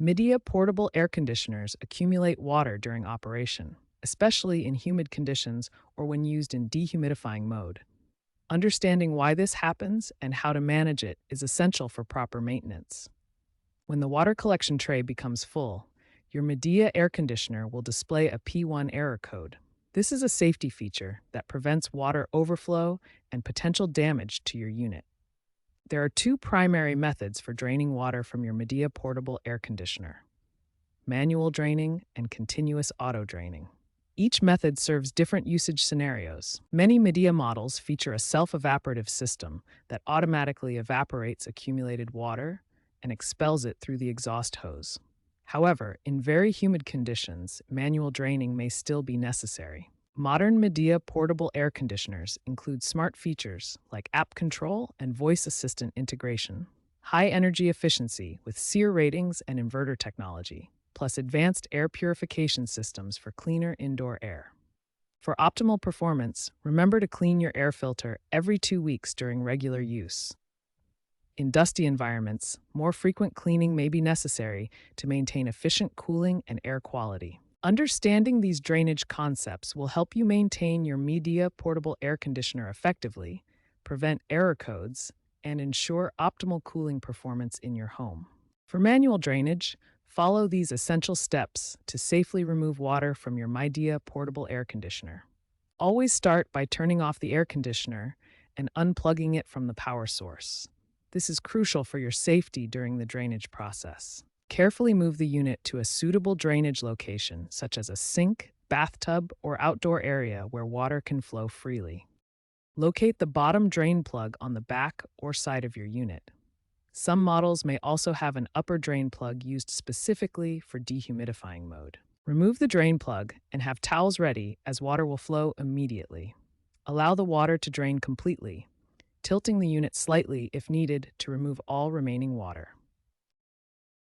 Midea portable air conditioners accumulate water during operation, especially in humid conditions or when used in dehumidifying mode. Understanding why this happens and how to manage it is essential for proper maintenance. When the water collection tray becomes full, your Midea air conditioner will display a P1 error code. This is a safety feature that prevents water overflow and potential damage to your unit. There are two primary methods for draining water from your Midea portable air conditioner: manual draining and continuous auto draining. Each method serves different usage scenarios. Many Midea models feature a self-evaporative system that automatically evaporates accumulated water and expels it through the exhaust hose. However, in very humid conditions, manual draining may still be necessary. Modern Midea portable air conditioners include smart features like app control and voice assistant integration, high energy efficiency with SEER ratings and inverter technology, plus advanced air purification systems for cleaner indoor air. For optimal performance, remember to clean your air filter every 2 weeks during regular use. In dusty environments, more frequent cleaning may be necessary to maintain efficient cooling and air quality. Understanding these drainage concepts will help you maintain your Midea portable air conditioner effectively, prevent error codes, and ensure optimal cooling performance in your home. For manual drainage, follow these essential steps to safely remove water from your Midea portable air conditioner. Always start by turning off the air conditioner and unplugging it from the power source. This is crucial for your safety during the drainage process. Carefully move the unit to a suitable drainage location, such as a sink, bathtub, or outdoor area where water can flow freely. Locate the bottom drain plug on the back or side of your unit. Some models may also have an upper drain plug used specifically for dehumidifying mode. Remove the drain plug and have towels ready, as water will flow immediately. Allow the water to drain completely, tilting the unit slightly if needed to remove all remaining water.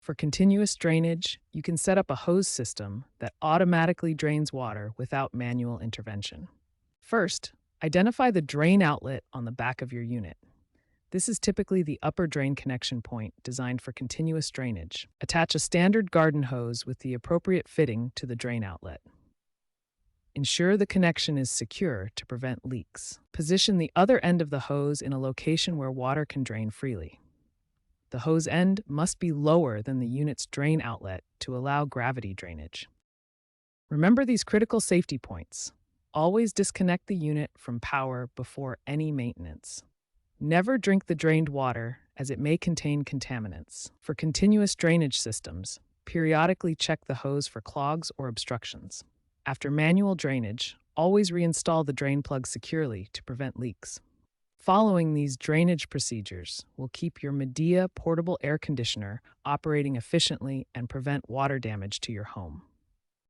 For continuous drainage, you can set up a hose system that automatically drains water without manual intervention. First, identify the drain outlet on the back of your unit. This is typically the upper drain connection point designed for continuous drainage. Attach a standard garden hose with the appropriate fitting to the drain outlet. Ensure the connection is secure to prevent leaks. Position the other end of the hose in a location where water can drain freely. The hose end must be lower than the unit's drain outlet to allow gravity drainage. Remember these critical safety points. Always disconnect the unit from power before any maintenance. Never drink the drained water, as it may contain contaminants. For continuous drainage systems, periodically check the hose for clogs or obstructions. After manual drainage, always reinstall the drain plug securely to prevent leaks. Following these drainage procedures will keep your Midea portable air conditioner operating efficiently and prevent water damage to your home.